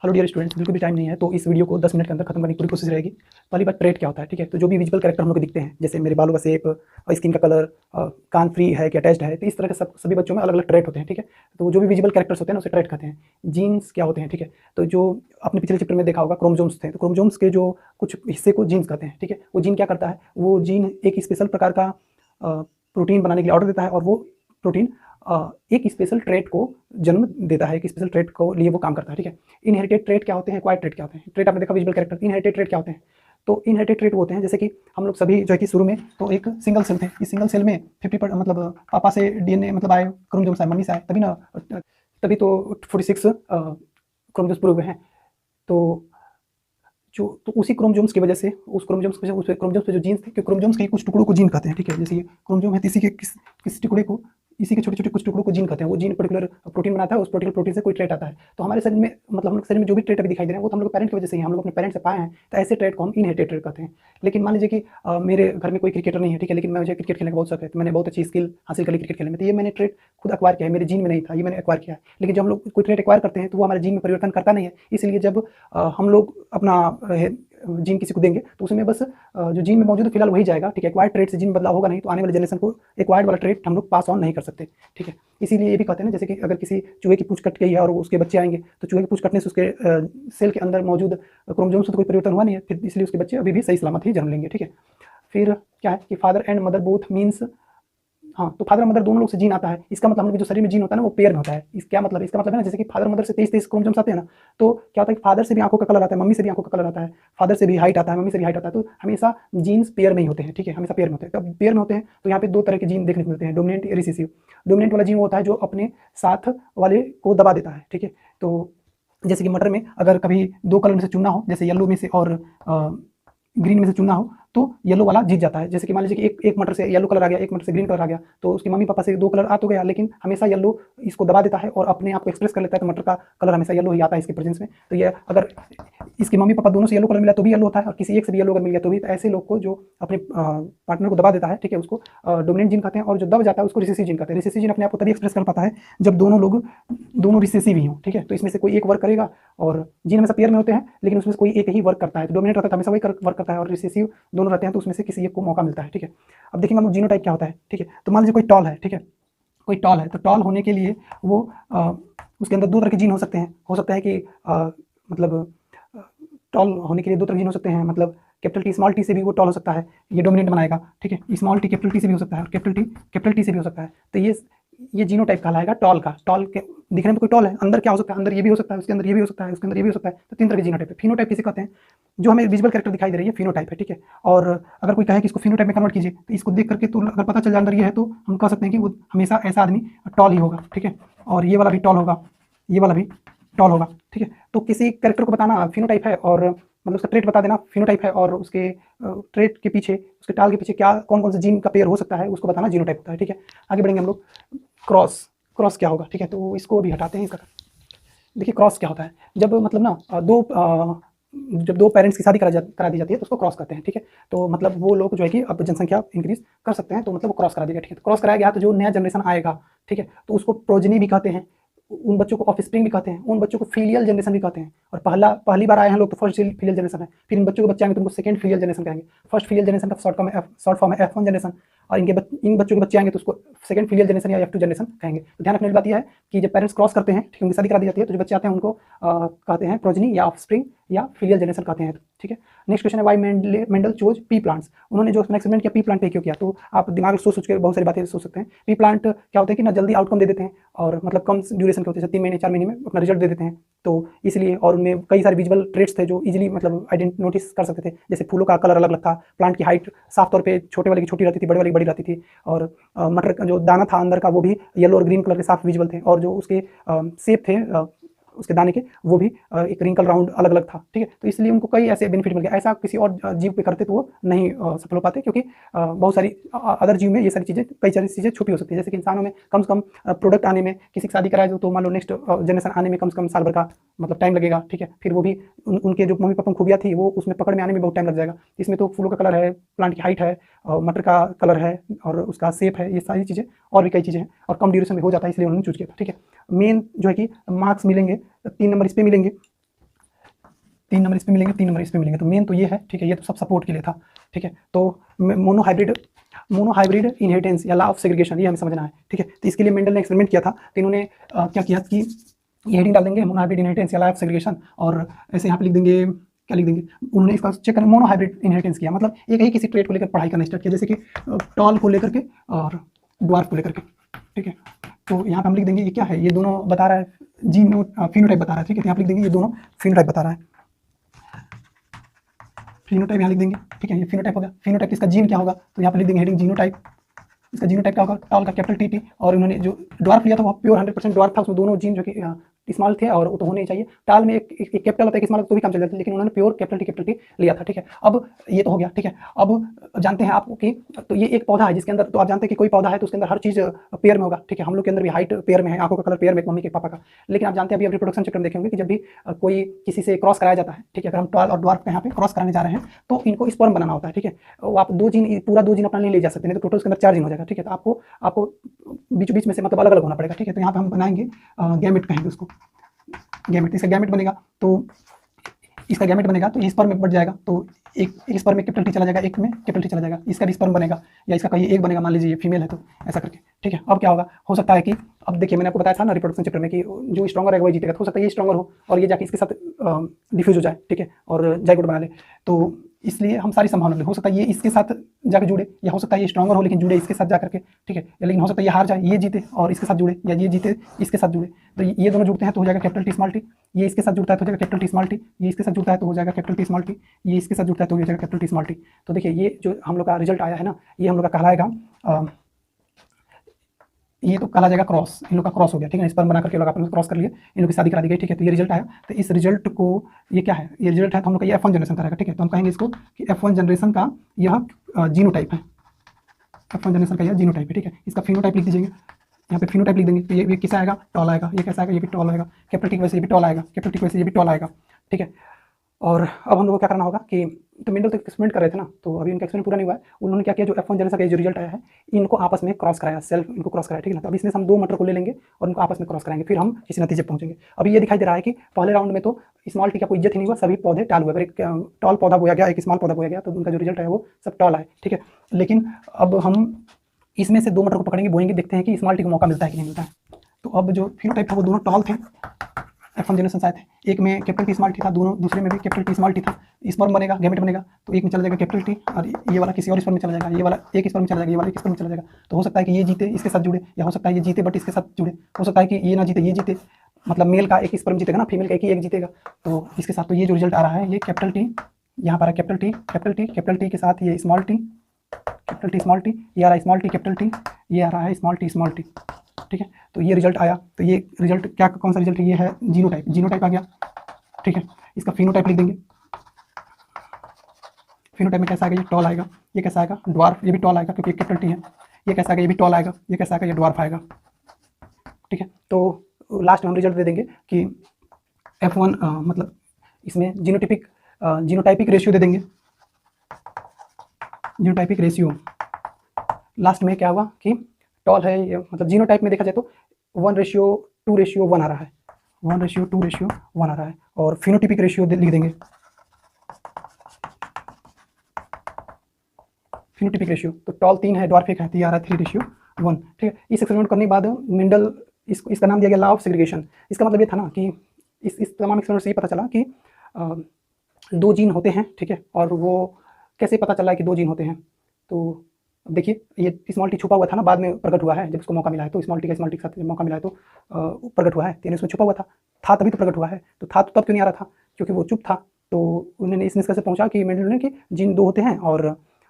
Hello dear students, बिल्कुल भी time नहीं है तो इस वीडियो को 10 मिनट के अंदर खत्म करने की पूरी कोशिश रहेगी। पहली बात, ट्रेट क्या होता है, ठीक है। तो जो भी विजुअल कैरेक्टर हम लोग को दिखते हैं, जैसे मेरे बालों का शेप, स्किन का कलर, कान फ्री है कि अटैच्ड है, तो इस तरह के सभी बच्चों में अलग अलग ट्रेट होते हैं, ठीक है। तो जो भी विजुअल कैरेक्टर्स होते हैं ना, उसे ट्रेट कहते हैं। जीन्स क्या होते हैं, ठीक है। तो जो आपने पिछले चैप्टर में देखा होगा, क्रोमोसोम्स थे, तो क्रोमोसोम्स के जो कुछ हिस्से को जीन्स कहते हैं, ठीक है। वो जीन क्या करता है, वो जीन एक स्पेशल प्रकार का प्रोटीन बनाने के लिए ऑर्डर देता है, और वो प्रोटीन एक स्पेशल ट्रेट को जन्म देता है, एक स्पेशल ट्रेट को लिए वो काम करता है, ठीक है। इनहेरिटेड ट्रेट क्या होते हैं, एक्वायर्ड ट्रेट क्या होते हैं। ट्रेट आपने देखा विजुअल कैरेक्टर। इनहेरिटेड ट्रेट क्या होते हैं, तो इनहेरिटेड ट्रेट वो होते हैं जैसे कि हम लोग सभी जो है कि शुरू में तो एक सिंगल सेल थे। इस सिंगल सेल में 50 मतलब पापा से डीएनए मतलब आए, क्रोमोसोम्स आए, मम्मी से आए, तभी ना, तभी तो 46 क्रोमोसोम्स पूरे हुए हैं। तो जो तो उसी क्रोमोसोम्स की वजह से उस क्रोमोसोम्स पे जो जीन्स थे, कि क्रोमोसोम्स के कुछ टुकड़ों को जीन कहते हैं, ठीक है। जैसे ये क्रोमोसोम है, तो इसी के किस टुकड़े को, इसी के छोटे-छोटे कुछ टुकड़ों को जीन कहते हैं। वो जीन पर्टिकुलर प्रोटीन बनाता है, उस पर्टिकुलर प्रोटीन से कोई ट्रेट आता है। तो हमारे शरीर में मतलब हम लोग शरीर में जो भी ट्रेट अभी दिखाई दे रहे हैं, वो तो हम लोग पेरेंट की वजह से ही, हम लोग अपने पेरेंट्स से पाए हैं। तो ऐसे ट्रेट को हम इनहेरिटेड ट्रेट कहते हैं। लेकिन मान लीजिए कि मेरे घर में कोई क्रिकेटर नहीं है, ठीक है, लेकिन मुझे क्रिकेट खेलने का बहुत शौक है, तो मैंने बहुत अच्छी स्किल हासिल कर ली क्रिकेट खेलने में, तो ये मैंने ट्रेट खुद एक्वायर किया है, मेरे जीन में नहीं था, ये मैंने एक्वायर किया है। लेकिन जब हम लोग कोई ट्रेट एक्वायर करते हैं तो वो हमारे जीन में परिवर्तन करता नहीं है। इसलिए जब हम लोग अपना जीन किसी को देंगे तो उसमें बस जो जीन में मौजूद है फिलहाल वही जाएगा, ठीक है। एक्वायर्ड ट्रेट से जीन बदलाव होगा नहीं, तो आने वाले जनरेशन को एक्वायर्ड वाला ट्रेट हम लोग पास ऑन नहीं कर सकते, ठीक है। इसीलिए ये भी कहते हैं ना, जैसे कि अगर किसी चूहे की पूंछ कट गई है और उसके बच्चे आएंगे, तो चूहे की पूंछ कटने से उसके सेल के अंदर मौजूद क्रोमोसोम्स में तो कोई परिवर्तन हुआ नहीं है, फिर इसलिए उसके बच्चे अभी भी सही सलामत ही जन्म लेंगे, ठीक है। फिर क्या है कि father and mother both means, हाँ, तो फादर और मदर दोनों लोग से जीन आता है। इसका मतलब हम लोग जो शरीर में जीन होता है ना, वो पेयर में होता है। इस क्या मतलब, इसका मतलब है ना, जैसे कि फादर मदर से 23 क्रोमोसोम्स आते हैं ना, तो क्या होता है कि फादर से भी आंखों का कलर आता है, मम्मी से भी आंखों का कलर आता है, फादर से भी हाइट आता है, मम्मी से भी हाइट आता है। तो हमेशा जीन्स पेयर में ही होते हैं, ठीक है, हमेशा पेयर में होते हैं। तब पेयर में होते हैं तो यहाँ पे दो तरह के जीन देखने को मिलते हैं, डोमिनेंट, रिसेसिव। डोमिनेंट वाला जीन वो होता है जो अपने साथ वाले को दबा देता है, ठीक है। तो जैसे कि मटर में अगर कभी दो कलर में से चुनना हो, जैसे येलो में से और ग्रीन में से चुनना हो, तो येलो वाला जीत जाता है। जैसे कि मान लीजिए कि एक मटर से येलो कलर आ गया, एक मटर से ग्रीन कलर आ गया, तो उसके मम्मी पापा से दो कलर आ तो गया, लेकिन हमेशा येलो इसको दबा देता है और अपने आप को एक्सप्रेस कर लेता है, तो मटर का कलर हमेशा येलो ही आता है इसके प्रेजेंस में। तो ये अगर इसके मम्मी पापा दोनों से येलो कलर मिला तो भी येलो होता है, और किसी एक से भी येलो अगर मिल गया तो भी। तो ऐसे लोग को जो अपने पार्टनर को दबा देता है, ठीक है, उसको डोमिनेंट जीन कहते हैं, और जो दब जाता है उसको रिसेसिव जीन कहते हैं। रिसेसिव जीन अपने आप को तभी एक्सप्रेस कर पाता है जब दोनों रिसेसिव ही हों, ठीक है। तो इसमें से कोई एक वर्क करेगा, और जीन हमेशा पेयर में होते हैं, लेकिन उसमें से कोई एक ही वर्क करता है। तो डोमिनेंट रहता है तो हमेशा वही वर्क करता है, और रिसेसिव दोनों रहते हैं तो उसमें से किसी एक को मौका मिलता है, ठीक है। अब देखेंगे हम लोग जीनोटाइप क्या होता है, ठीक है। तो मान लीजिए कोई टॉल है, ठीक है, कोई टॉल है, तो टॉल होने के लिए वो उसके अंदर दो तरह के जीन हो सकते हैं। हो सकता है कि मतलब टॉल होने के लिए दो तरह के जीन हो सकते हैं, मतलब कैपिटल टी स्मॉल टी से भी वो टॉल हो सकता है, ये डोमिनेंट बनाएगा, ठीक है। स्मॉल टी कैपिटल टी से भी हो सकता है, और कैपिटल टी से भी हो सकता है। तो ये जीनोटाइप कहलाएगा टॉल का। टॉल के दिखने में कोई टॉल है, अंदर क्या हो सकता है, अंदर ये भी हो सकता है, उसके अंदर ये भी हो सकता है, उसके अंदर ये भी हो सकता है। तो तीन तरह के जीनोटाइप है। फिनोटाइप किसे कहते हैं, जो हमें विजुअल कैरेक्टर दिखाई दे रही है, फिनोटाइप है, ठीक है। और अगर कोई कहे कि इसको फिनोटाइप में कन्वर्ट कीजिए, तो इसको देख करके तो अगर पता चल जाए अंदर ये है, तो हम कह सकते हैं कि वो हमेशा ऐसा आदमी टॉल ही होगा, ठीक है। और ये वाला भी टॉल होगा, ये वाला भी टॉल होगा, ठीक है। तो किसी कैरेक्टर को बताना फिनोटाइप है, और मतलब उसका ट्रेट बता देना फिनोटाइप है, और उसके ट्रेट के पीछे, उसके टाल के पीछे क्या कौन कौन से जीन का पेयर हो सकता है, उसको बताना जीनोटाइप होता है, ठीक है। आगे बढ़ेंगे हम लोग। क्रॉस, क्रॉस क्या होगा, ठीक है। तो इसको भी हटाते हैं इसका। देखिए क्रॉस क्या होता है, जब मतलब ना जब दो पेरेंट्स की शादी करा दी जाती है तो उसको क्रॉस करते हैं, ठीक है। तो मतलब वो लोग जो है कि अब जनसंख्या इंक्रीज कर सकते हैं, तो मतलब वो क्रॉस करा दिया, ठीक है। तो क्रॉस कराया गया तो जो नया जनरेशन आएगा, ठीक है, तो उसको प्रोजनी भी कहते हैं, उन बच्चों को ऑफस्प्रिंग भी कहते हैं, उन बच्चों को फीलियल जनरेशन भी कहते हैं। और पहली बार आए हैं लोग तो फर्स्ट फीलियल जनरेशन है, फिर इन बच्चों के बच्चे आएंगे तो उनको सेकंड फीलियल जनरेशन कहेंगे। फर्स्ट फीलियल जनरेशन का शॉर्ट फॉर्म है F1 जनरेशन, और इन बच्चों के बच्चे आएंगे तो उसको सेकंड फीलियल जनरेशन या F2 जनरेशन कहेंगे। तो ध्यान रखने वाली बात यह है कि जब पेरेंट्स क्रॉस करते हैं, ठीक है, उनकी शादी करा दी जाती है, तो जो बच्चे आते हैं उनको कहते हैं प्रोजनी या ऑफस्प्रिंग या फीलियल जनरेशन कहते हैं, ठीक है। नेक्स्ट क्वेश्चन है, why Mendel chose pea plants. उन्होंने जो एक्सपेरिमेंट किया पी प्लांट पे क्यों किया, तो आप दिमाग सोच सोच के बहुत सारी बातें सोच सकते हैं। पी प्लांट क्या होता है कि ना जल्दी आउटकम दे देते हैं, और मतलब कम ड्यूरेशन के होते हैं, 3 महीने 4 महीने में अपना रिजल्ट दे देते हैं, तो इसलिए। और उनमें कई सारे विजुअल ट्रेट्स थे जो इजीली मतलब नोटिस कर सकते थे, जैसे फूलों का कलर अलग अलग था, प्लांट की हाइट साफ तौर पे छोटे वाले की छोटी रहती थी, बड़े वाले की बड़ी रहती थी, और मटर का जो दाना था अंदर का वो भी येलो और ग्रीन कलर के साफ विजुअल थे, और जो उसके सेप थे उसके दाने के, वो भी एक रिंकल राउंड अलग अलग था, ठीक है। तो इसलिए उनको कई ऐसे बेनिफिट मिल गए। ऐसा किसी और जीव पे करते तो वो नहीं सफल हो पाते, क्योंकि बहुत सारी अदर जीव में ये सारी चीज़ें, कई सारी चीज़ें छुपी हो सकती है। जैसे कि इंसानों में कम से कम प्रोडक्ट आने में, किसी की शादी कराए तो मान लो नेक्स्ट जनरेशन आने में कम से कम साल भर का मतलब टाइम लगेगा, ठीक है। फिर वो भी उनके जो मम्मी पापा खूबियाँ थी वो उसमें पकड़ में आने में बहुत टाइम लग जाएगा। इसमें तो फूलों का कलर है, प्लांट की हाइट है, मटर का कलर है, और उसका शेप है, ये सारी चीज़ें और भी कई चीज़ें हैं, और कम ड्यूरेशन में हो जाता है, इसलिए उन्होंने चूज किया था, ठीक है। मेन जो है कि मार्क्स मिलेंगे 3 नंबर इस पे मिलेंगे, 3 नंबर इस पे मिलेंगे, 3 नंबर इस पे मिलेंगे। तो मेन तो ये है, ठीक है, ये तो सब सपोर्ट के लिए था, ठीक है। तो मोनो हाइब्रिड इनहेरिटेंस या लॉ ऑफ सेग्रीगेशन, ये हमें समझना है, ठीक है। तो इसके लिए मेंडल ने एक्सपेरिमेंट किया था। तो इन्होंने क्या किया कि ये हेडिंग डाल देंगे मोनो हाइब्रिड इनहेरिटेंस या लॉ ऑफ सेग्रीगेशन, और ऐसे यहाँ पे लिख देंगे, क्या लिख देंगे, उन्होंने इसका चेक करना मोनो हाइब्रिड इनहेरिटेंस किया, मतलब एक ही किसी ट्रेट को लेकर पढ़ाई करना स्टार्ट किया, जैसे कि टॉल को लेकर के और ड्वार्फ को लेकर के, ठीक है। तो यहाँ पे हम लिख देंगे ये क्या है, ये दोनों बता रहा है जीनो फिनोटाइप बता रहा है, ठीक है। तो यहाँ पे लिख देंगे ये दोनों फिनोटाइप बता रहा है, फिनोटाइप यहाँ लिख देंगे, ठीक है। ये फिनोटाइप होगा, फिनोटाइप इसका जीन क्या होगा, तो यहाँ पे लिख देंगे हेडिंग जीनोटाइप। इसका जीनोटाइप क्या होगा, टॉल का कैपिटल टी, और उन्होंने जो ड्वार्फ लिया था वो प्योर 100% ड्वार्फ था, उसमें दोनों जीन जो कि स्मॉल थे और वो तो होने ही चाहिए। टाल में एक कैपिटल होता है, एक स्मॉल तो भी काम चल जाता है, लेकिन उन्होंने प्योर कैपिटल टी लिया था, ठीक है। अब ये तो हो गया, ठीक है। अब जानते हैं आपको कि तो ये एक पौधा है जिसके अंदर, तो आप जानते हैं कि कोई पौधा है तो उसके अंदर हर चीज़ पेयर में होगा, ठीक है। हम लोग के अंदर भी हाइट पेयर में है, आंखों का कलर पेयर में, मम्मी के पापा का। लेकिन आप जानते हैं अभी रिप्रोडक्शन चक्र में देखेंगे कि जब भी कोई किसी से क्रॉस कराया जाता है, ठीक है, अगर हम टॉल और ड्वार्फ पे यहाँ पे क्रॉस कराने जा रहे हैं तो इनको स्पर्म बनाना होता है, ठीक है। वो आप पूरा दो जीन अपना नहीं ले जा सकते, नहीं तो टोटल उसके अंदर 4 जीन हो जाएगा, ठीक है। तो आपको बीच बीच में से मतलब अलग अलग होना पड़ेगा, ठीक है। तो यहाँ पे हम बनाएंगे गैमेट कहेंगे उसको, गैमेट। इसका गैमेट बनेगा तो इसका गैमेट बनेगा तो स्पर्म में बढ़ जाएगा, तो एक स्पर्म में कैपिटल टी चला जाएगा, एक में कैपिटल टी चला जाएगा, इसका भी स्पर्म बनेगा, या इसका कहीं एक बनेगा, मान लीजिए ये फीमेल है तो ऐसा करके, ठीक है। अब क्या होगा, हो सकता है कि अब देखिए मैंने आपको बताया था ना रिप्रोडक्शन चैप्टर में कि जो स्ट्रॉन्गर है वही जीतेगा, तो हो सकता है ये स्ट्रॉन्गर हो और ये जाके इसके साथ डिफ्यूज हो जाए, ठीक है, और जाइगोट बना ले। तो इसलिए हम सारी संभावना, हो सकता है ये इसके साथ जाकर जुड़े, या हो सकता है ये स्ट्रॉन्गर हो लेकिन जुड़े इसके साथ जाकर के, ठीक है। लेकिन हो सकता है ये हार जाए, ये जीते और इसके साथ जुड़े, या ये जीते इसके साथ जुड़े। तो ये दोनों जुड़ते हैं तो हो जाएगा कैपिटल टी स्मॉल टी, ये इसके साथ जुड़ता है तो हो जाएगा कैपिटल टी स्मॉल टी, ये इसके साथ जुड़ता है तो हो जाएगा कैपिटल टी स्मॉल टी, ये इसके साथ जुड़ता है तो हो जाएगा कैपिटल टी स्मॉल टी। तो देखिए ये जो हम लोग का रिजल्ट आया है ना, ये हम लोग का कहलाएगा ये तो कहा जाएगा क्रॉस, इन लोग का क्रॉस हो गया, ठीक है। स्पर्म बना करके लोग आपने क्रॉस कर लिए, इन लोग की शादी करा दी गई, ठीक है। तो ये रिजल्ट आया, तो इस रिजल्ट को, ये क्या है, ये रिजल्ट है तो हम लोग का ये F1 जनरेशन का रहेगा, ठीक है। तो हम कहेंगे इसको कि F1 जनरेशन का यह जीनोटाइप है, F1 जनरेशन का यह जीनोटाइप है, ठीक है। इसका फिनोटाइप लिख दीजिएगा, यहाँ पे फिनोटाइप लिख देंगे। तो ये किसा आएगा, टॉल आएगा, ये कैसा आएगा, ये भी टॉल आएगा, कैपिटल टी की वजह से ये भी टॉल आएगा, कैपिटल टी की वजह से ये भी टॉल आएगा, ठीक है। और अब हम लोग को क्या करना होगा कि तो मेंडल तो एक्सपेरिमेंट कर रहे थे ना, तो अभी उनका एक्सपेरिमेंट पूरा नहीं हुआ है। उन्होंने क्या किया, जो F1 जनरेशन का जो रिजल्ट आया है इनको आपस में क्रॉस कराया, सेल्फ इनको क्रॉस कराया, ठीक है ना। तो अभी इसमें हम 2 मटर को ले लेंगे और उनको आपस में क्रॉस कराएंगे, फिर हम किसी नतीजे पहुंचेंगे। अभी ये दिखाई दे रहा है कि पहले राउंड में तो स्मॉल टी का कोई इज्जत ही नहीं हुआ, सभी पौधे टाल हुए। अगर एक टॉल पौधा बोया गया, एक स्मॉल पौधा बोया गया, तो उनका जो रिजल्ट है वो सब टॉल है, ठीक है। लेकिन अब हम इसमें से 2 मटर को पकड़ेंगे, बोएंगे, देखते हैं कि स्मॉल टी को मौका मिलता है कि नहीं मिलता है। तो अब जो फिनोटाइप था वो दोनों टॉल थे, F1 जनरेशन आए थे, एक में कैपिटल टी स्मॉल टी था, दोनों दूसरे में भी कैपिटल टी स्मॉल टी था। स्पर्म बनेगा, गैमेट बनेगा, तो एक में चला जाएगा कैपिटल टी और ये वाला किसी और स्पर्म में चला जाएगा, ये वाला एक स्पर्म में चला जाएगा, ये वाला एक स्पर्म में चला जाएगा। तो हो सकता है कि ये जीते इसके साथ जुड़े, या हो सकता है ये जीते बट इसके साथ जुड़े, हो सकता है कि ये ना जीते ये जीते, मतलब मेल का एक स्पर्म जीतेगा ना, फीमेल का एक जीतेगा, तो इसके साथ। तो ये जो रिजल्ट आ रहा है ये कैपिटल टी, यहाँ पर capital T capital T capital T के साथ ये small T capital T small T, ये आ रहा है स्मॉल टी कैपिटल टी, ये आ रहा है स्मॉल टी, ठीक है। तो ये रिजल्ट आया, तो ये रिजल्ट क्या, कौन सा रिजल्ट है, ये है जीनोटाइप, जीनोटाइप आ गया, ठीक है। इसका फिनोटाइप लिख देंगे, फिनोटाइप में कैसा आएगा, ये टॉल आएगा, ये कैसा आएगा ड्वार्फ, ये भी टॉल आएगा क्योंकि कैपिटल टी है, ये कैसा आएगा, ये भी टॉल आएगा, ये कैसा आएगा, ये ड्वार्फ आएगा, ठीक है। तो लास्ट में हम रिजल्ट दे देंगे कि F1 मतलब इसमें जीनोटाइपिक रेशियो दे देंगे, जीनोटाइपिक रेशियो। लास्ट में क्या हुआ कि टॉल है ये, मतलब जीनोटाइप में देखा जाए तो 1:2:1 आ रहा है, 1:2:1 आ रहा है। और फिनोटिपिक रेशियो लिख देंगे, फिनोटिपिक रेशियो तो टॉल 3 है, ड्वार्फ 1 है, तो ये आ रहा है 3:1, ठीक है। इस एक्सपेरिमेंट करने के बाद मेंडल इसका नाम दिया गया लॉ ऑफ सेग्रीगेशन। इसका मतलब ये था ना कि इस तमाम एक्सपेरिमेंट से ये पता चला कि 2 जीन होते हैं, ठीक है। और वो कैसे पता चला कि 2 जीन होते हैं, तो देखिए ये स्मॉल टी छुपा हुआ था ना, बाद में प्रकट हुआ है जब उसको मौका मिला है, तो स्मॉल टी के साथ मौका मिला है तो प्रकट हुआ है, यानी उसमें छुपा हुआ था तभी तो प्रकट हुआ है। तो था तो तब क्यों नहीं आ रहा था, क्योंकि वो चुप था। तो उन्होंने इस निष्कर्ष से पहुंचा कि मेंडल ने कि जीन 2 होते हैं और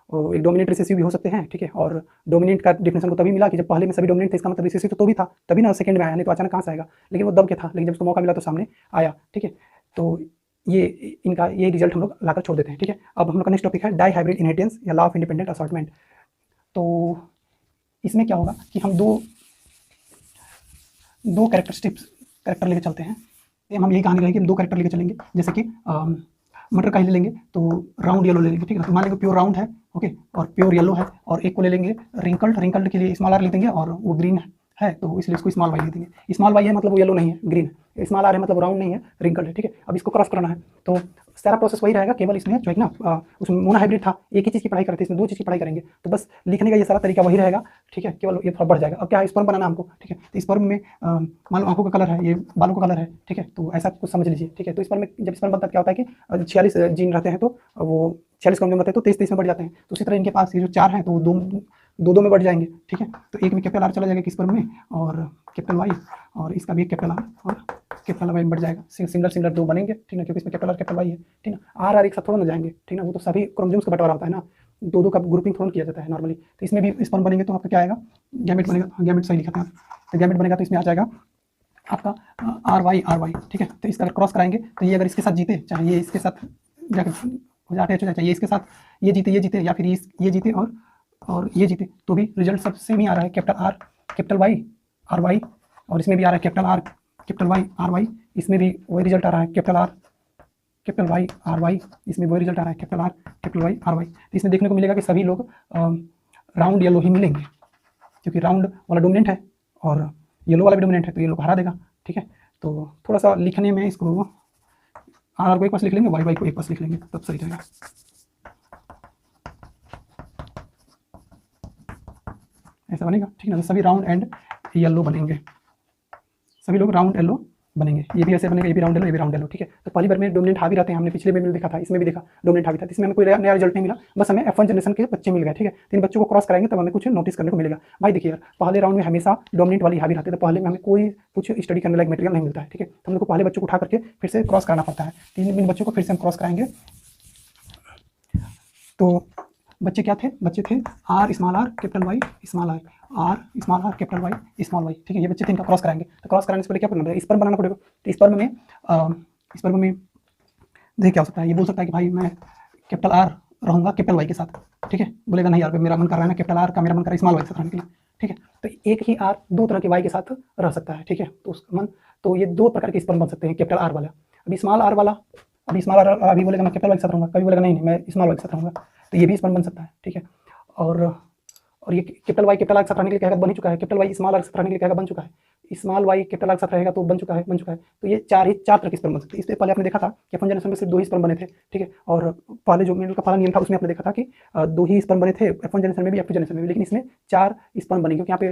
एक डोमिनेंट रिसेसिव भी हो सकते हैं, ठीक है। और डोमिनेंट का डिफिनेशन को तभी मिला कि जब पहले में सभी डोमिनेंट थे, इसका मतलब रिसेसिव तो भी था, तभी ना सेकंड में आया, नहीं तो अचानक कहाँ से आएगा। लेकिन वो दब के था, लेकिन जब उसको मौका मिला तो सामने आया, ठीक है। तो ये इनका ये रिजल्ट हम लोग लाकर छोड़ देते हैं, ठीक है। अब हम लोग का नेक्स्ट टॉपिक है डाई हाइब्रिड इनहेरिटेंस या लॉ ऑफ इंडिपेंडेंट असॉर्टमेंट। तो इसमें क्या होगा कि हम दो कैरेक्टर लेके चलते हैं, हम यही कहानी रहेगी, हम 2 कैरेक्टर लेके चलेंगे। जैसे कि मटर का ही ले लेंगे तो राउंड येलो ले लेंगे, ठीक है। तो मान लेंगे प्योर राउंड है, ओके, और प्योर येलो है, और एक को ले लेंगे रिंकल्ड के लिए स्मॉल आर लिख देंगे, और वो ग्रीन है तो इसलिए इसको स्मॉल वाई लिख देंगे। स्मॉल वाई है मतलब वो येलो नहीं है, ग्रीन है, स्मॉल आर है मतलब राउंड नहीं है, रिंकल्ड है, ठीक है। अब इसको क्रॉस करना है तो सारा प्रोसेस वही रहेगा, केवल इसमें जो है ना उसमें मोनो हाइब्रिड था, एक ही चीज़ की पढ़ाई करते थे, इसमें 2 चीज़ की पढ़ाई करेंगे, तो बस लिखने का ये सारा तरीका वही रहेगा, ठीक है, केवल ये थोड़ा बढ़ जाएगा। अब क्या है, स्पर्म बनाना हमको, ठीक है, तो स्पर्म में मान लो आँखों का कलर है, ये बालों का कलर है, ठीक है, तो ऐसा कुछ समझ लीजिए, ठीक है। तो स्पर्म में जब स्पर्म बनता है क्या होता है कि 46 जीन रहते हैं, तो वो 46 क्रोमोसोम रहते हैं, तो 23 में बढ़ जाते हैं। तो उसी तरह इनके पास ये जो 4 हैं, तो दो में बढ़ जाएंगे, ठीक है। तो एक में कैपिटल आर चला जाएगा स्पर्म में, और कैपिटल वाई, और इसका भी कैपिटल आर और कैपिटल वाई बढ़ जाएगा, सिमिलर 2 बनेंगे, ठीक है, क्योंकि इसमें कैपिटल वाई है, ठीक है। आर एक साथ थोड़ा ना जाएंगे, ठीक है, वो तो सभी क्रोमोसोम्स का बंटवारा होता है ना, 2 का ग्रुपिंग थोड़ा किया जाता है नॉर्मली। तो इसमें भी स्पर्म बनेंगे, तो आपका क्या आएगा, गैमेट बनेगा, गैमेट सही लिखा था, तो गैमेट बनेगा, तो इसमें आ जाएगा आपका आर वाई, ठीक है। तो इसका अगर क्रॉस कराएंगे, तो ये अगर इसके साथ जीते, चाहे ये इसके साथ जाकर अटैच हो जाए, चाहे ये इसके साथ ये जीते, या फिर ये जीते और ये जीते, तो भी रिजल्ट सब सेम ही आ रहा है, capital R capital Y R Y, और इसमें भी आ रहा है capital R capital Y R Y, इसमें भी वही रिजल्ट आ रहा है, capital R capital Y R Y, इसमें वही रिजल्ट आ रहा है, capital R capital Y R Y. तो इसमें देखने को मिलेगा कि सभी लोग राउंड येलो ही मिलेंगे, क्योंकि राउंड वाला डोमिनेंट है और येलो वाला भी डोमिनेंट है, तो येलो को हरा देगा, ठीक है। तो थोड़ा सा लिखने में इसको आर को एक पास लिख लेंगे, वाई को एक पास लिख लेंगे, तब सही रहेगा। ऐसा बनेगा, ठीक है ना। तो सभी राउंड एंड येलो बनेंगे, सभी लोग राउंड येलो बनेंगे, ये भी ऐसे बनेगा, ये भी राउंड येलो, ये भी राउंड येलो, ठीक है। तो पहली बार में डोमिनेंट हावी रहते हैं, हमने पिछले में देखा था, इसमें भी देखा डोमिनेंट हावी था, इसमें हमें कोई नया रिजल्ट नहीं मिला, बस हमें F1 जनरेशन के बच्चे मिल गए, ठीक है। तो इन बच्चों को क्रॉस कराएंगे तब हमें कुछ नोटिस करने को मिलेगा। भाई देखिए यार, पहले राउंड में हमेशा डोमिनेंट वाली हावी रहती है, तो पहले में हमें कोई कुछ स्टडी करने लायक मटेरियल नहीं मिलता है, ठीक है। तो हम लोग को पहले बच्चों को उठा करके फिर से क्रॉस कराना पड़ता है, 3 बच्चों को फिर से हम क्रॉस कराएंगे। तो बच्चे क्या थे, बच्चे थे R small R capital Y small R, R small R capital Y small Y, ठीक है। ये बच्चे थे, इनका क्रॉस कराएंगे, तो क्रॉस कराने से पहले क्या करना पड़ेगा, स्पर्म बनाना पड़ेगा। तो स्पर्म में देखिए क्या हो सकता है, ये बोल सकता है कि भाई मैं कैपिटल आर रहूँगा कैपिटल वाई के साथ, ठीक है। बोलेगा नहीं यार, मेरा मन कर रहा है ना कैपिटल आर का, मेरा मन कर रहा है स्मॉल वाई के साथ रहने के लिए, ठीक है। तो एक ही आर 2 तरह के वाई के साथ रह सकता है, ठीक है। तो उसका मन, तो ये 2 प्रकार के स्पर्म बन सकते हैं, कैपिटल आर वाला। अभी स्मॉल आर वाला, अभी बोलेगा मैं कैपिटल वाई के साथ रहूँगा, कभी बोलेगा नहीं मैं स्मॉल वाई के साथ रहूँगा, तो ये भी स्पर्म बन सकता है, ठीक है। और ये कैपिटल वाई कैपिटल आर के साथ रहने के लिए क्या बन ही चुका है, कैपिटल वाई स्मॉल आर के साथ रहने के लिए क्या बन चुका है, स्मॉल वाई कैपिटल आर के साथ रहेगा तो बन चुका है। तो ये 4 तरह के स्पर्म बन सकते हैं। इससे पहले आपने देखा था कि F1 जनरेशन में सिर्फ 2 ही स्पर्म बने थे, ठीक है। और पहले जो मेनल का पहला नियम था उसमें आपने देखा था कि 2 ही स्पर्म बने थे F1 जनरेशन में भी, F2 जनरेशन में भी, लेकिन इसमें 4 स्पर्म बने, क्योंकि यहाँ पे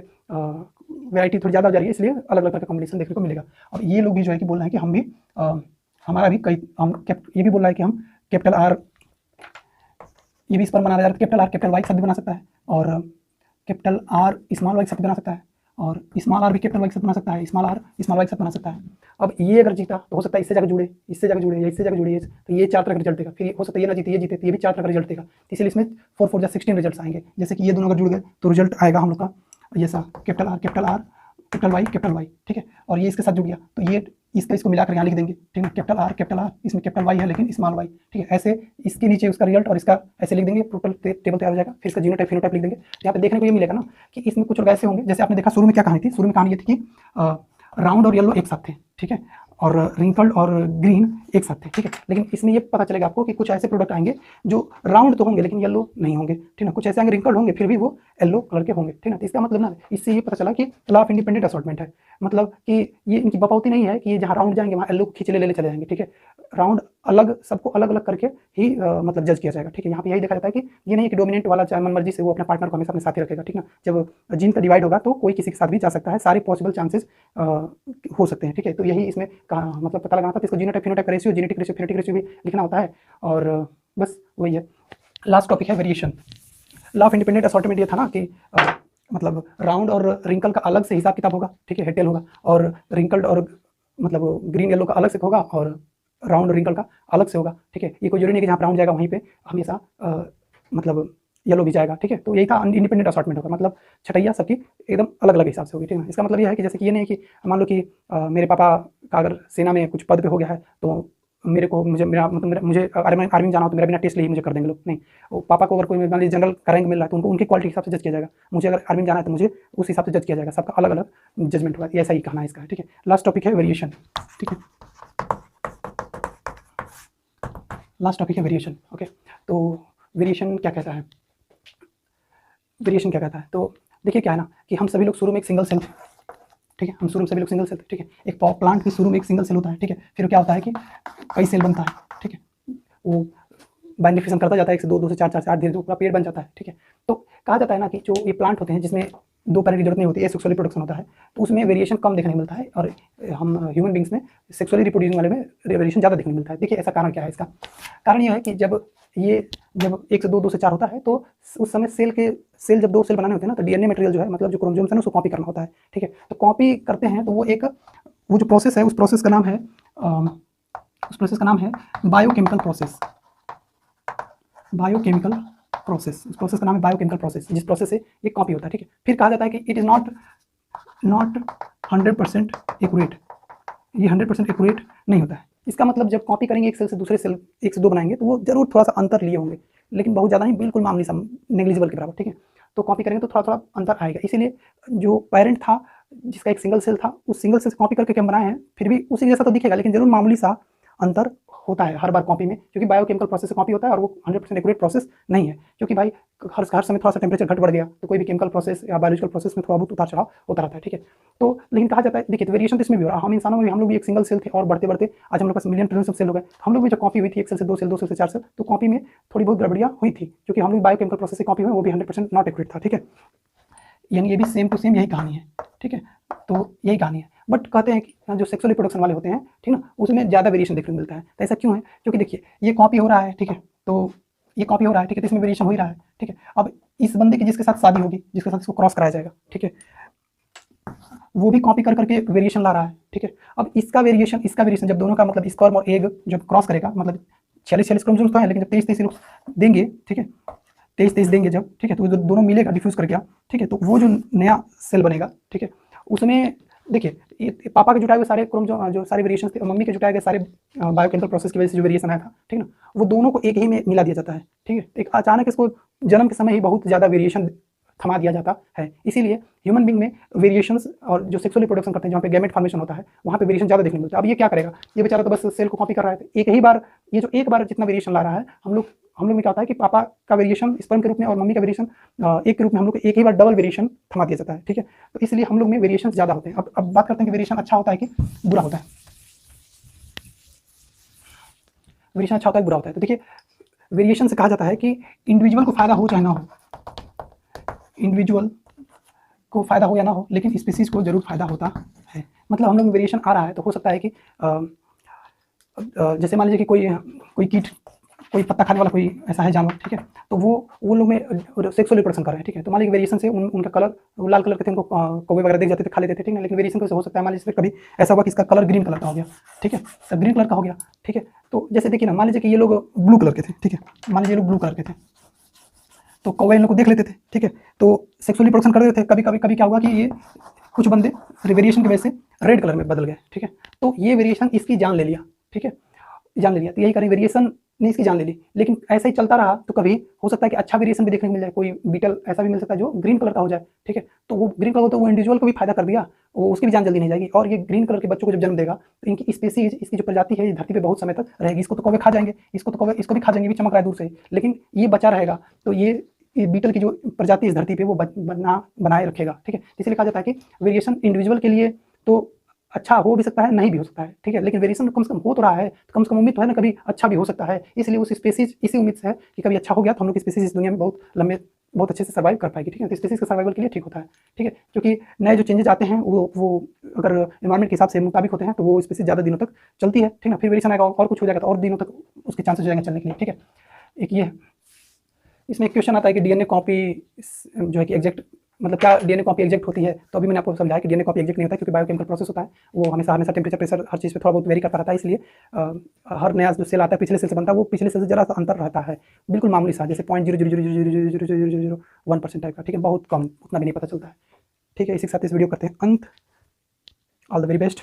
वैरायटी थोड़ी ज़्यादा हो जा रही है, इसलिए अलग अलग तरह का कॉम्बिनेशन देखने को मिलेगा। और ये लोग भी जो है कि बोल रहे हैं कि हम भी हमारा भी ये भी बोल रहा है कि हम कैपिटल आर, ये भी स्पर्म बना रहा है, कैपिटल आर कैपिटल वाई के साथ भी बना सकता है, और कैपिटल आर स्मॉल वाई के साथ बना सकता है, और स्मॉल आर भी कैपिटल वाई के साथ बना सकता है, स्मॉल आर स्मॉल वाई के साथ बना सकता है। अब ये अगर जीता तो हो सकता है इससे जाकर जुड़े, इससे जाकर जुड़े, या इससे जाकर जुड़े, तो ये 4 तरह का रिजल्ट देगा। फिर हो सकता है ये ना जीते, ये जीते, तो ये भी 4 तरह का रिजल्ट देगा। इसलिए इसमें 4 4 16 रिजल्ट आएंगे। जैसे कि ये दोनों अगर जुड़ गए तो रिजल्ट आएगा हम लोग का ये सा कैपिटल आर कैपिटल वाई, ठीक है। और ये इसके साथ जुड़ गया, तो ये इसको मिलाकर यहाँ लिख देंगे, ठीक है। कैपिटल आर, इसमें कैपिटल वाई है लेकिन स्मॉल वाई, ठीक है। ऐसे इसके नीचे उसका रिजल्ट और इसका ऐसे लिख देंगे, टोटल टेबल तैयार हो जाएगा। फिर इसका जीनोटाइप फिनोटाइप लिख देंगे। यहाँ पे देखने को ये मिलेगा ना कि इसमें कुछ लोग ऐसे होंगे, जैसे आपने देखा शुरू में क्या कहानी थी, शुरू में कहानी ये थी कि राउंड और येलो एक साथ थे, ठीक है, और रिंकल्ड और ग्रीन एक साथ थे, ठीक है। लेकिन इसमें ये पता चलेगा आपको कि कुछ ऐसे प्रोडक्ट आएंगे जो राउंड तो होंगे लेकिन येलो नहीं होंगे, ठीक है। कुछ ऐसे आएंगे रिंकल्ड होंगे फिर भी वो येलो कलर के होंगे, ठीक है। तो इसका मतलब ना, इससे ये पता चला कि लॉ ऑफ इंडिपेंडेंट असॉर्टमेंट है, मतलब कि ये इनकी बपौती नहीं है कि ये जहाँ राउंड जाएंगे वहाँ येलो खींच ले चले जाएंगे, ठीक है। राउंड अलग, सबको अलग अलग करके ही मतलब जज किया जाएगा, ठीक है। यहाँ पे यही देखा जाता है कि ये नहीं कि डोमिनेंट वाला चाहे मन मर्जी से वो अपने पार्टनर को हमेशा अपने साथ ही रखेगा, ठीक है। जब जीन का डिवाइड होगा तो कोई किसी के साथ भी जा सकता है, सारे पॉसिबल चांसेस हो सकते हैं, ठीक है। तो यही इसमें मतलब पता लगाना था। तो इसको जीनोटाइप फिनोटाइप का ratio, genetic ratio, phonetic ratio भी लिखना होता है, और बस वही है। लास्ट टॉपिक है variation. Law of independent assortment ये था ना कि मतलब राउंड और रिंकल का अलग से हिसाब किताब होगा, ठीक है, हेड टेल होगा, और रिंकल्ड और मतलब ग्रीन येलो का अलग से होगा, और राउंड रिंकल का अलग से होगा, ठीक है। ये कोई जरूरी नहीं कि जहाँ राउंड जाएगा वहीं पे हमेशा मतलब येलो भी जाएगा, ठीक है। तो यही था इंडिपेंडेंट असॉर्टमेंट होगा, मतलब छटैया सबकी एकदम अलग अलग हिसाब से होगी, ठीक है। इसका मतलब यह है कि जैसे कि ये नहीं है कि मान लो कि मेरे पापा का अगर सेना में कुछ पद पे हो गया है तो मुझे आर्मी में जाना हो तो मेरा बिना टेस्ट लिए मुझे कर देंगे लोग, नहीं। वो पापा को अगर कोई मान लीजिए जनरल का रैंक मिल रहा है तो उनको उनकी क्वालिटी के हिसाब से जज किया जाएगा। मुझे अगर आर्मी में जाना है तो मुझे उस हिसाब से जज किया जाएगा। सबका अलग अलग जजमेंट होगा, ऐसा ही कहना है इसका, ठीक है। लास्ट टॉपिक है वेरिएशन, ठीक है। लास्ट टॉपिक है वेरिएशन, ओके। तो वेरिएशन क्या कहता है, तो देखिए क्या है ना कि हम सभी लोग शुरू में एक सिंगल सेल, ठीक है, हम शुरू में सभी लोग सिंगल सेल थे, ठीक है। एक प्लांट भी शुरू में एक सिंगल सेल होता है, ठीक है। फिर क्या होता है कि कई सेल बनता है, ठीक है। वो बाइनरी फिशन करता जाता है 1 से 2, 2 से 4, 4 से 8, धीरे धीरे पूरा पेड़ बन जाता है, ठीक है। तो कहा जाता है ना कि जो ये प्लांट होते हैं जिसमें 2 पैरेंट की जरूरत नहीं होती है, सेक्सुअली प्रोडक्शन होता है, तो उसमें वेरिएशन कम देखने को मिलता है, और हम ह्यूमन बींग्स में सेक्सुअली रिप्रोड्यूसिंग वाले में वेरिएशन ज़्यादा देखने को मिलता है। देखिए ऐसा कारण क्या है इसका? कारण ये है कि जब 1 से 2, 2 से 4 होता है, तो उस समय सेल जब 2 सेल बनाने होते हैं ना, तो डीएनए मटेरियल जो है, मतलब जो क्रोमोसोम्स है ना, उसको कॉपी करना होता है, ठीक है। तो कॉपी करते हैं तो वो जो प्रोसेस है, उस प्रोसेस का नाम है बायोकेमिकल प्रोसेस। बायोकेमिकल प्रोसेस, उस प्रोसेस का नाम है बायोकेमिकल प्रोसेस, जिस प्रोसेस से ये कॉपी होता है, ठीक है। फिर कहा जाता है कि इट इज़ नॉट 100% एक्यूरेट, ये 100% एक्यूरेट नहीं होता है। इसका मतलब जब कॉपी करेंगे एक सेल से दूसरे सेल, 1 से 2 बनाएंगे, तो वो जरूर थोड़ा सा अंतर लिए होंगे, लेकिन बहुत ज़्यादा नहीं, बिल्कुल मामूली सा, नेग्लिजिबल के बराबर, ठीक है। तो कॉपी करेंगे तो थोड़ा थोड़ा अंतर आएगा, इसीलिए जो पेरेंट था जिसका एक सिंगल सेल था, उस सिंगल सेल से कॉपी करके हम बनाए हैं, फिर भी उसी जैसा तो दिखेगा, लेकिन जरूर मामूली सा अंतर होता है हर बार कॉपी में, क्योंकि बायोकेमिकल प्रोसेस से कॉपी होता है और वो 100% एक्यूरेट प्रोसेस नहीं है, क्योंकि भाई हर समय थोड़ा सा टेम्परेचर घट बढ़ गया तो कोई भी केमिकल प्रोसेस या बायोलॉजिकल प्रोसेस में थोड़ा बहुत उतार चढ़ाव होता रहता है, ठीक है। तो लेकिन कहा जाता है, देखिए तो वेरिएशन तो इसमें भी हो रहा है, हम इंसानों में भी, हम लोग भी एक सिंगल सेल थे और बढ़ते बढ़ते आज हम लोग पास मिलियन ट्रिलियन सब सेल हो गए। हम लोग भी जब कॉपी हुई थी 1 सेल से 2 सेल, 2 सेल से 4 सेल, तो कॉपी में थोड़ी बहुत गड़बड़ियाँ हुई थी, क्योंकि हम लोग बायोकेमिकल प्रोसेस से कॉपी हुए, वो भी 100% नॉट एक्यूरेट था, ठीक है। यानी ये भी सेम टू सेम यही कहानी है, ठीक है। तो यही कहानी है, बट कहते हैं कि जो सेक्सुअल रिप्रोडक्शन वाले होते हैं, ठीक ना, उसमें ज़्यादा वेरिएशन देखने को मिलता है। तो ऐसा क्यों है? क्योंकि देखिए ये कॉपी हो रहा है, ठीक है, तो ये कॉपी हो रहा है, ठीक है, तो इसमें वेरिएशन हो ही रहा है, ठीक है। अब इस बंदे की जिसके साथ शादी होगी, जिसके साथ इसको क्रॉस कराया जाएगा, ठीक है, वो भी कॉपी कर करके वेरिएशन ला रहा है, ठीक है। अब इसका वेरिएशन जब दोनों का, मतलब स्पर्म और एग जब क्रॉस करेगा, मतलब 46 क्रोमोसोम्स तो है, लेकिन जब 23 लोग देंगे, ठीक है, 23 देंगे जब, ठीक है, तो दोनों मिलेगा, डिफ्यूज कर गया, ठीक है, तो वो जो नया सेल बनेगा, ठीक है, उसमें देखिए ये पापा के जुटाए हुए सारे क्रोमोसोम, जो सारे वेरिएशन थे, और मम्मी के जुटाए गए सारे बायोकेमिकल प्रोसेस की वजह से जो वेरिएशन आया था, ठीक है ना, वो दोनों को एक ही में मिला दिया जाता है, ठीक है। एक अचानक इसको जन्म के समय ही बहुत ज़्यादा वेरिएशन थमा दिया जाता है, इसीलिए ह्यूमन बींग में वेरिएशंस और जो सेक्सुअली प्रोडक्शन करते हैं, जहाँ पे गैमेट फॉर्मेशन होता है, वहाँ पे वेरिएशन ज़्यादा देखने को मिलता है। अब ये क्या करेगा? ये बेचारा तो बस सेल को कॉपी कर रहा है, एक ही बार, ये जो एक बार जितना वेरिएशन ला रहा है, हम लोग में क्या होता है कि पापा का वेरिएशन स्पर्म के रूप में और मम्मी का वेरिएशन एक के रूप में, हम लोग एक ही बार डबल वेरिएशन थमा दिया जाता है, ठीक है। तो इसलिए हम लोग में वेरिएशन ज़्यादा होते हैं। अब बात करते हैं कि वेरिएशन अच्छा होता है कि बुरा होता है। वेरिएशन अच्छा होता है, बुरा होता है। तो देखिए वेरिएशन से कहा जाता है कि इंडिविजुअल को फायदा हो चाहे ना हो, इंडिविजुअल को फायदा हो या ना हो, लेकिन स्पीसीज को जरूर फायदा होता है। मतलब हम लोग में वेरिएशन आ रहा है, तो हो सकता है कि जैसे मान लीजिए कि कोई कीट, कोई पत्ता खाने वाला कोई ऐसा है जानवर, ठीक है, तो वो लोग में सेक्सुअल रिप्रोडक्शन कर रहे हैं, ठीक है, तो मान लीजिए वेरिएशन से उनका कलर, वो लाल कलर के थे, उनको कौवे वगैरह देख जाते थे, खा लेते थे, ठीक है, लेकिन वेरिएशन कैसे हो सकता है? मान लीजिए कभी ऐसा हुआ कि इसका कलर ग्रीन कलर का हो गया, ठीक है, तो ग्रीन कलर का हो गया, ठीक है। तो जैसे देखिए ना, मान लीजिए कि ये लोग ब्लू कलर के थे, ठीक है, मान लीजिए लोग ब्लू कलर के थे, तो कौवे इन लोग को देख लेते थे, ठीक है, तो सेक्सुअली प्रोडक्शन कर देते थे। कभी क्या हुआ कि ये कुछ बंदे वेरिएशन की वजह से रेड कलर में बदल गए, ठीक है, तो ये वेरिएशन इसकी जान ले लिया, ठीक है, जान ले लिया। तो यही करें, वेरिएशन ने इसकी जान ले ली, लेकिन ऐसा ही चलता रहा तो कभी हो सकता है कि अच्छा वेरिएशन भी देखने को मिल जाए, कोई बीटल ऐसा भी मिल सकता है जो ग्रीन कलर का हो जाए, ठीक है, तो वो ग्रीन कलर, तो वो इंडिविजुअल को भी फायदा कर दिया, वो उसकी भी जान जल्दी नहीं जाएगी, और ये ग्रीन कलर के बच्चों को जब जन्म देगा तो इनकी स्पीसीज, इसकी जो प्रजाति है, ये धरती पे बहुत समय तक रहेगी। इसको तो कौवे खा जाएंगे, इसको भी खा जाएंगे, भी चमक रहा है दूर से, लेकिन ये बचा रहेगा, तो ये बीटल की जो प्रजाति इस धरती पे वो बनाए रखेगा, ठीक है। इसलिए कहा जाता है कि वेरिएशन इंडिविजुअल के लिए तो अच्छा हो भी सकता है, नहीं भी हो सकता है, ठीक है, लेकिन वेरिएशन कम से कम हो तो रहा है, तो कम से कम उम्मीद तो है ना कभी अच्छा भी हो सकता है। इसलिए उस स्पीसीज इसी उम्मीद से है कि कभी अच्छा हो गया तो हम लोग की स्पीसीज इस दुनिया में बहुत अच्छे से सर्वाइव कर पाएगी, ठीक है। तो स्पीसीज के सर्वाइवल के लिए ठीक होता है, ठीक है, क्योंकि नए जो चेंजेस आते हैं वो अगर एनवायरमेंट के हिसाब से मुताबिक होते हैं तो वो स्पीसीज ज़्यादा दिनों तक चलती है, ठीक है। फिर वेरिएशन आएगा और कुछ हो जाएगा तो और दिनों तक उसके चांसेस हो जाएंगे चलने के लिए, ठीक है। एक ये इसमें एक क्वेश्चन आता है कि डीएनए कॉपी जो है कि एग्जैक्ट, मतलब क्या डीएनए कॉपी एग्जैक्ट होती है? तो अभी मैंने आपको समझाया कि डीएनए कॉपी एग्जैक्ट नहीं होता है, क्योंकि बायोकेमिकल प्रोसेस होता है, वो हमेशा टेम्परेचर, प्रेशर, हर चीज़ पे थोड़ा बहुत वेरी करता रहता है, इसलिए हर नया जो सेल आता है पिछले सेल से बनता है, वो पिछले सेल से जरा सा अंतर रहता है, बिल्कुल मामूली सा, जैसे 0.00000001% टाइप का, ठीक है, बहुत कम, उतना भी नहीं पता चलता है, ठीक है। इसी के साथ इस वीडियो करते हैं अंत। All the very best.